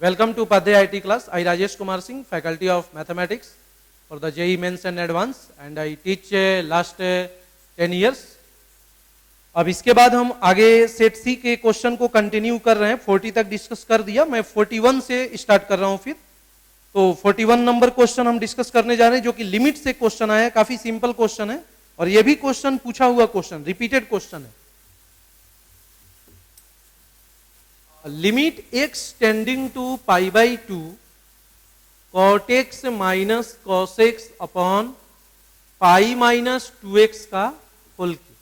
Welcome to Upadhyay IT class. I Rajesh Kumar Singh, Faculty of Mathematics for the JEE Mains and Advanced, and I teach last 10 years. अब इसके बाद हम आगे set सी के question को continue कर रहे हैं। 40 तक डिस्कस कर दिया, मैं 41 से स्टार्ट कर रहा हूं। फिर तो 41 नंबर क्वेश्चन हम डिस्कस करने जा रहे हैं, जो कि लिमिट से क्वेश्चन आया है। काफी सिंपल क्वेश्चन है और ये भी क्वेश्चन पूछा हुआ क्वेश्चन, रिपीटेड क्वेश्चन है। Limit x tending to pi by 2 cot x minus cos x upon pi minus 2x का होल क्यूब।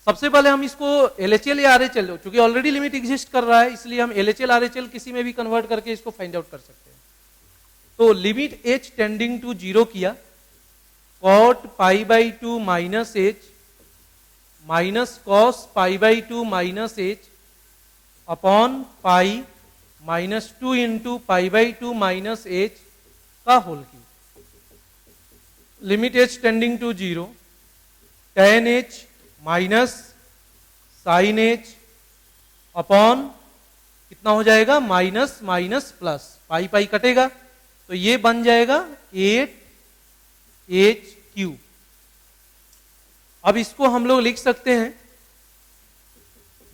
सबसे पहले हम इसको LHL या RHL, चूंकि ऑलरेडी लिमिट एग्जिस्ट कर रहा है इसलिए हम LHL RHL किसी में भी कन्वर्ट करके इसको फाइंड आउट कर सकते हैं। तो लिमिट h टेंडिंग टू 0 किया, cot pi by 2 minus h minus cos pi by 2 minus h upon pi minus 2 into pi by 2 minus h का whole cube. Limit h tending to 0, tan h minus sine h upon कितना हो जाएगा, minus minus plus, pi pi कटेगा तो ये बन जाएगा 8h cube. अब इसको हम लोग लिख सकते हैं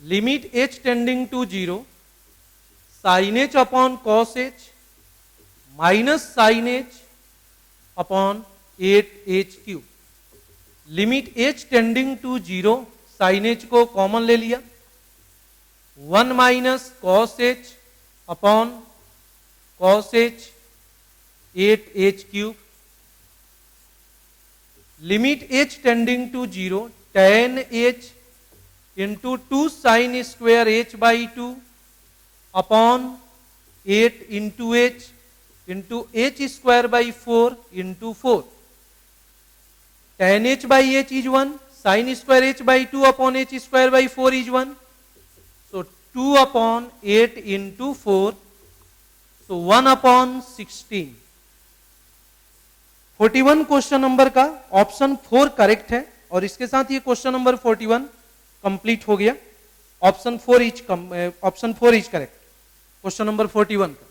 limit h tending to 0 sine h upon cos h minus sine h upon 8h cube. Limit h tending to 0, sine h को कॉमन ले लिया, 1 minus cos h upon cos h 8h cube. Limit h tending to 0, tan h into 2 sine square h by 2 upon 8 into h into h square by 4 into 4। tan h by h is 1, sign square h by 2 upon h square by 4 is 1, so 2 upon 8 into 4, so 1 upon 16। 41 question number का option 4 correct है और इसके साथ ये question number 41 complete हो गया। Option 4 is correct question number 41 का।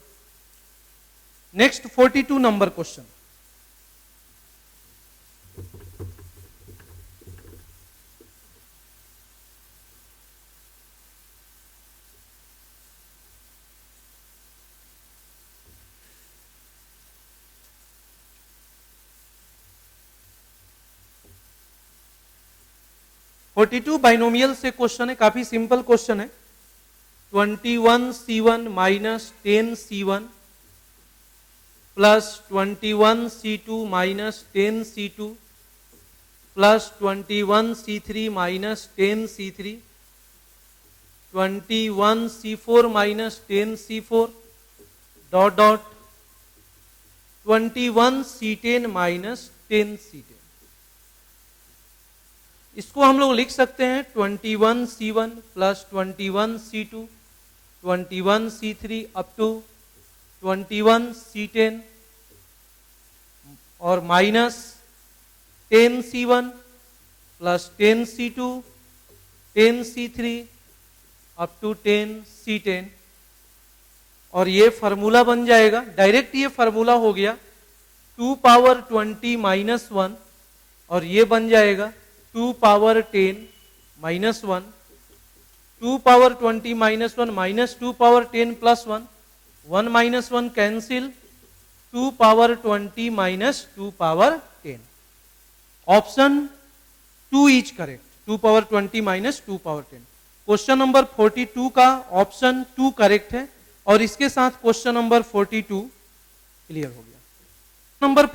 Next 42 number question. Binomial से क्वेश्चन है, काफी सिंपल क्वेश्चन है। 21c1 minus 10c1 plus 21c2 minus 10c2 plus 21c3 minus 10c3 21c4 minus 10c4 dot dot 21c10 minus 10c10। इसको हम लोग लिख सकते हैं 21c1 plus 21c2 21c3 up to 21c10 और minus 10c1 plus 10c2 10c3 up to 10c10 और ये formula बन जाएगा। डायरेक्ट ये फार्मूला हो गया 2 पावर 20 माइनस 1 और ये बन जाएगा 2 power 10 minus 1, 2 power 20 minus 1 minus 2 power 10 plus 1, 1 minus 1 cancel, 2 power 20 minus 2 power 10। Option 2 is correct, 2 power 20 minus 2 power 10। Question number 42 का ऑप्शन 2 करेक्ट है और इसके साथ क्वेश्चन नंबर 42 क्लियर हो गया। नंबर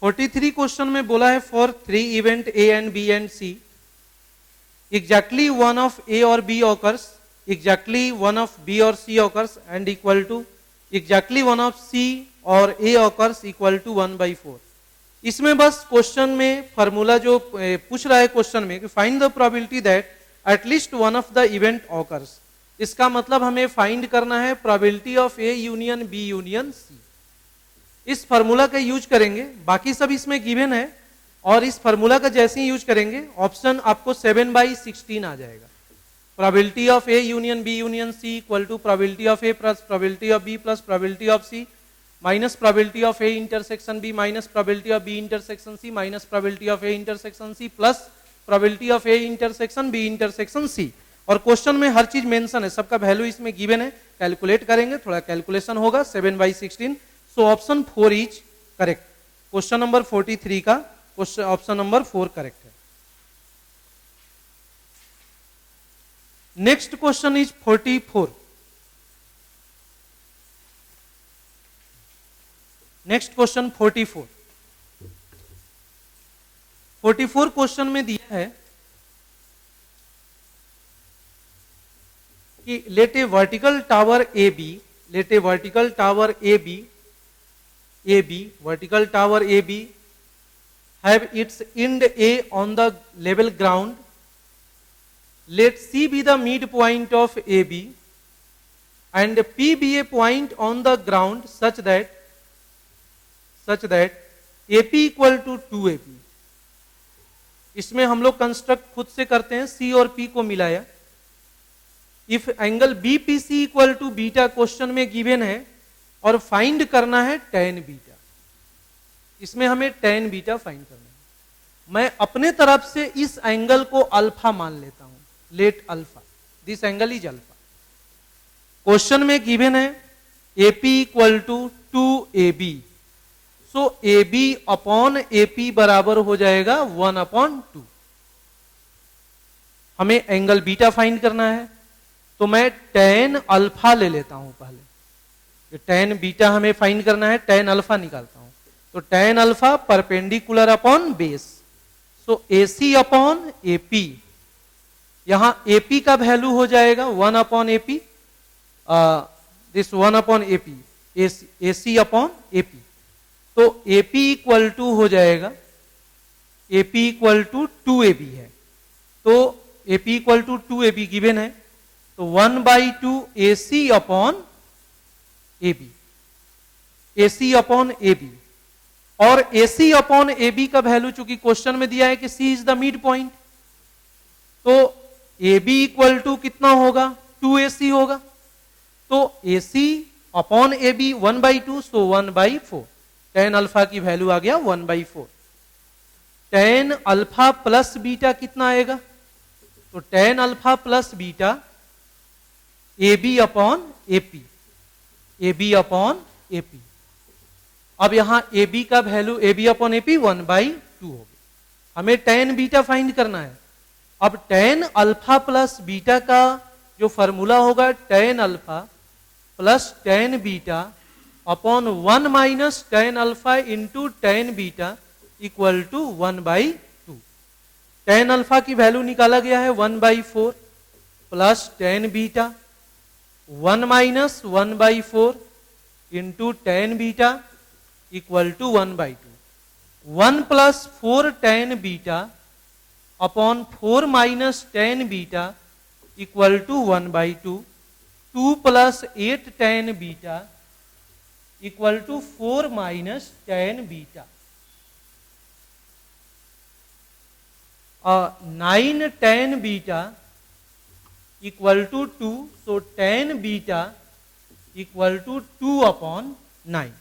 43 क्वेश्चन में बोला है for 3 event A and B and C exactly one of A और B occurs, exactly one of B और C occurs and equal to exactly one of C और A occurs equal to 1/4। इसमें बस question में formula जो पूछ रहा है क्वेश्चन में कि find the probability that at least one of the event occurs. इसका मतलब हमें फाइंड करना है probability of A union B union C। इस फार्मूला का यूज करेंगे, बाकी सब इसमें गिवन है और इस फार्मूला का जैसे ही यूज करेंगे ऑप्शन आपको 7/16 आ जाएगा। probability of A union B union C equal to probability of A plus probability of B plus probability of C minus probability of A intersection B minus probability of B intersection C minus probability of A intersection C plus probability of A intersection B intersection C। और question में हर चीज mention है, सबका value इसमें given है, calculate करेंगे, थोड़ा calculation होगा। 7/16, so option 4 is correct. Question number 43 का क्वेश्चन ऑप्शन नंबर 4 करेक्ट है। Next question is 44। Next question 44। 44 question में दिया है कि let a vertical tower A B, let a vertical tower A B vertical tower AB have its end A on the level ground. Let C be the midpoint of AB and P be a point on the ground such that AP equal to 2AB। इसमें हम लोग construct खुद से करते हैं, C और P को मिलाया। If angle BPC equal to beta question में गिवन है और फाइंड करना है tan बीटा। इसमें हमें tan बीटा फाइंड करना है। मैं अपने तरफ से इस एंगल को अल्फा मान लेता हूं, let alpha, this angle is alpha. Question में गिवन है AP equal to 2AB, so AB अपॉन AP बराबर हो जाएगा 1/2। हमें एंगल बीटा फाइंड करना है, तो मैं tan अल्फा ले लेता हूं पहले। tan बीटा हमें फाइंड करना है, tan अल्फा निकालता हूं, तो tan alpha perpendicular upon base, so AC upon AP। यहां AP का वैल्यू हो जाएगा 1/AP, this 1/AP, AC upon AP। तो AP इक्वल टू हो जाएगा, AP इक्वल टू 2AB है, तो AP equal to 2AB given है, तो 1/2 AC upon AB, AC upon AB। और AC अपॉन AB का वैल्यू चूंकि क्वेश्चन में दिया है कि C is the mid point, तो AB इक्वल टू कितना होगा, 2AC होगा, तो AC अपॉन AB 1/2, सो 1/4। tan अल्फा की वैल्यू आ गया 1/4। tan अल्फा प्लस बीटा कितना आएगा, तो tan alpha plus beta AB अपॉन AP, AB अपॉन AP। अब यहां AB का वैल्यू AB अपॉन AP 1/2 हो गया। हमें tan बीटा फाइंड करना है। अब tan अल्फा प्लस बीटा का जो फॉर्मूला होगा, tan alpha plus tan beta upon 1 minus tan alpha into tan beta equal to 1/2। tan alpha की वैल्यू निकाला गया है 1/4 plus tan beta 1 minus 1/4 into tan beta equal to 1/2। 1 plus 4 tan beta upon 4 minus tan beta equal to 1/2। 2 plus 8 tan beta equal to 4 minus tan beta. 9 tan beta equal to 2, so tan beta equal to 2/9,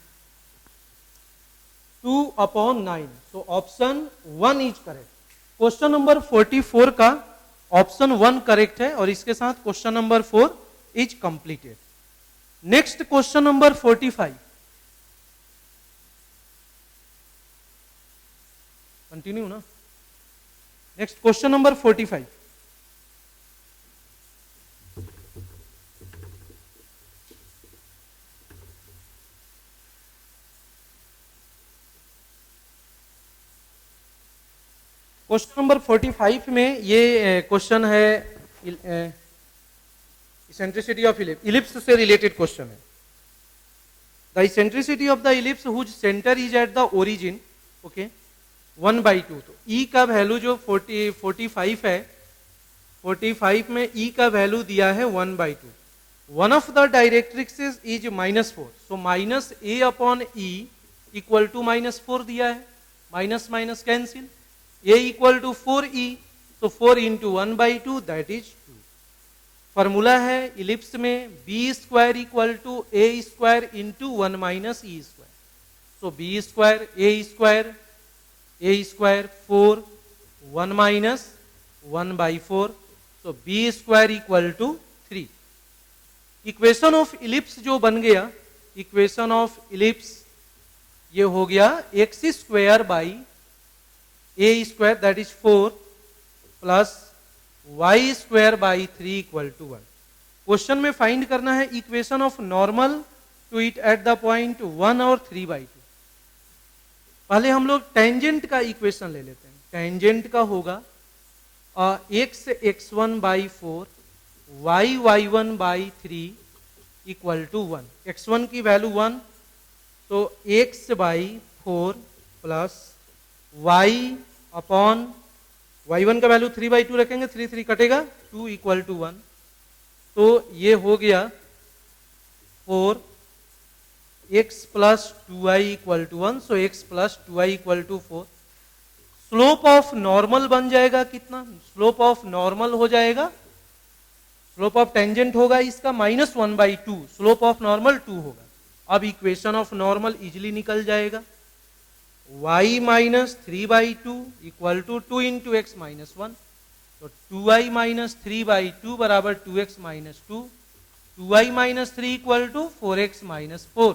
2/9। So option 1 is correct. Question number 44 का option 1 correct है और इसके साथ question number 4 is completed. Next question number 45, continue ना। Next question number 45। Question number 45 में ये question है eccentricity of ellipse से रिलेटेड क्वेश्चन है। The eccentricity of the ellipse whose centre is at the origin, okay, 1/2। तो E का value जो 45 है, 45 में E का वैल्यू दिया है 1/2। One of the directrix is -4, so minus A अपॉन E इक्वल टू -4 दिया है, minus minus cancel, A equal to 4E, so 4 into 1/2 that is 2। Formula है इलिप्स में b square equal to a square into 1 minus e square. So b square a square 4 1 minus 1/4, तो b square equal to 3। Equation of ellipse जो बन गया, equation of ellipse ये हो गया x square by a square that is 4 plus y square by 3 equal to 1। Question में find करना है equation of normal to it at the point 1 और 3/2। पहले हम लोग टेंजेंट का इक्वेशन ले लेते हैं। टेंजेंट का होगा x x1 by 4 y y1 by 3 equal to 1। x1 की वैल्यू 1, तो x by 4 plus y upon y1 का वैल्यू 3/2 रखेंगे, 3 3 कटेगा, 2 इक्वल टू 1। तो ये हो गया 4x plus 2y equal to 1। So x plus 2y equal to 4। Slope of normal बन जाएगा कितना? स्लोप ऑफ नॉर्मल हो जाएगा, स्लोप ऑफ टेंजेंट होगा इसका -1/2, स्लोप ऑफ नॉर्मल 2 होगा। अब इक्वेशन ऑफ नॉर्मल इजिली निकल जाएगा, y minus 3/2 equal to 2 into x minus 1। तो 2y माइनस 3/2 बराबर 2x minus 2, 2y minus 3 equal to 4x minus 4।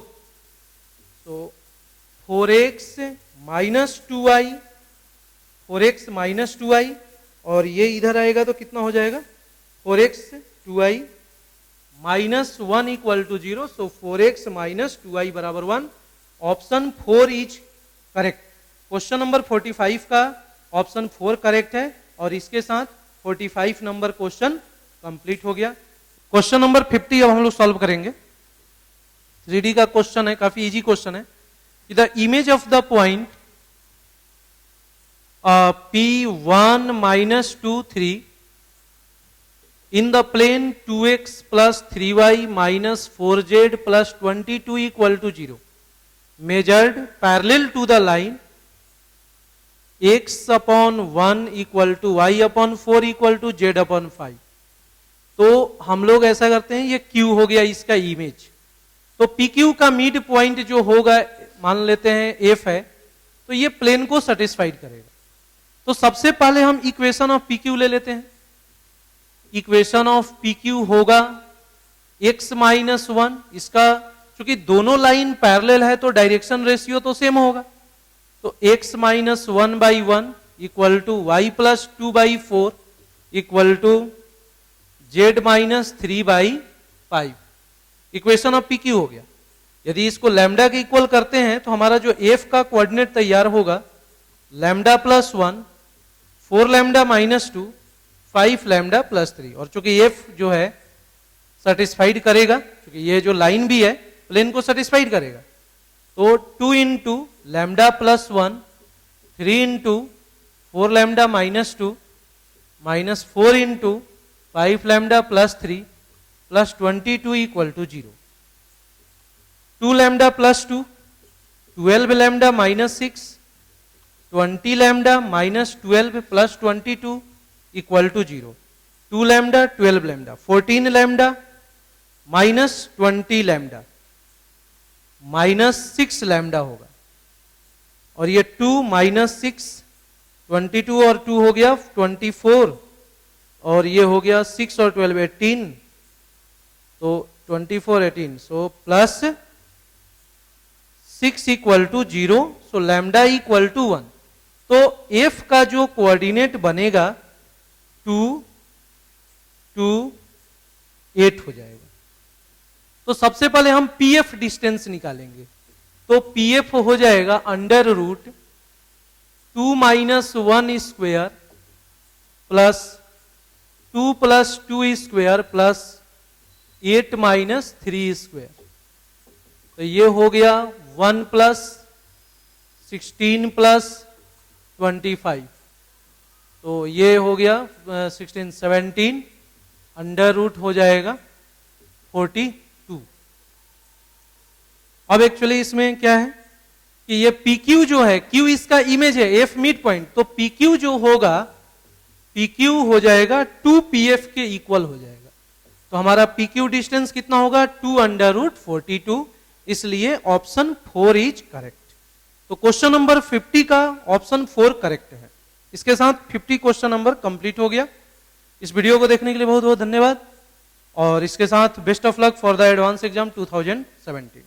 तो 4x minus 2y, 4x minus 2y, और ये इधर आएगा तो कितना हो जाएगा 4x 2y minus 1 equal to 0। So 4x minus 2y बराबर 1। Option 4 is correct. Question number 45 का ऑप्शन 4 करेक्ट है, और इसके साथ 45 नंबर क्वेश्चन कंप्लीट हो गया। क्वेश्चन नंबर 50 अब हम लोग सॉल्व करेंगे। 3D का क्वेश्चन है, काफी इजी क्वेश्चन है। The image of the point P1 minus 2 3 in the plane 2x plus 3y minus 4z plus 22 equal to 0 measured parallel to the line x upon 1 equal to y upon 4 equal to z upon 5। तो हम लोग ऐसा करते हैं, ये Q हो गया इसका इमेज। तो PQ का मिड पॉइंट जो होगा, मान लेते हैं F है, तो ये प्लेन को सेटिस्फाइड करेगा। तो सबसे पहले हम इक्वेशन ऑफ PQ ले लेते हैं। इक्वेशन ऑफ PQ होगा x माइनस 1, इसका चूंकि दोनों लाइन पैरेलल है तो डायरेक्शन रेशियो तो सेम होगा, तो x minus 1/1 equal to y plus 2/4 equal to z minus 3/5। Equation of PQ हो गया। यदि इसको लैम्डा के इक्वल करते हैं तो हमारा जो f का कोऑर्डिनेट तैयार होगा lambda plus 1, 4 lambda minus 2, 5 lambda plus 3। और चूंकि f जो है सेटिस्फाइड करेगा, क्योंकि ये जो लाइन भी है प्लेन को सेटिस्फाइड करेगा, तो 2 into lambda plus 1, 3 into 4 lambda minus 2 minus 4 into 5 lambda plus 3 plus 22 equal to 0। 2 lambda plus 2, 12 lambda minus 6, 20 lambda minus 12 plus 22 equal to 0। 2 lambda 12 lambda, 14 lambda minus 20 lambda minus 6 lambda होगा, और ये 2 minus 6, 22 और 2 हो गया 24, और ये हो गया 6 और 12 18, तो 24 18, so plus 6 equal to 0। So lambda equal to 1। तो f का जो कोऑर्डिनेट बनेगा 2 2 8 हो जाएगा। तो सबसे पहले हम PF डिस्टेंस निकालेंगे, तो PF हो जाएगा under root 2 minus 1 square plus 2 plus 2 square plus 8 minus 3 square. तो ये हो गया 1 प्लस 16 प्लस 25, तो ये हो गया 16 17, अंडर रूट हो जाएगा 42। अब एक्चुअली इसमें क्या है कि ये PQ जो है, Q इसका इमेज है, F मिड पॉइंट, तो PQ जो होगा PQ हो जाएगा 2PF के इक्वल हो जाएगा। तो हमारा PQ डिस्टेंस कितना होगा 2√42, इसलिए ऑप्शन 4 इज करेक्ट। तो क्वेश्चन नंबर 50 का ऑप्शन 4 करेक्ट है। इसके साथ 50 क्वेश्चन नंबर कंप्लीट हो गया। इस वीडियो को देखने के लिए बहुत बहुत धन्यवाद और इसके साथ best of luck for the advance exam 2017।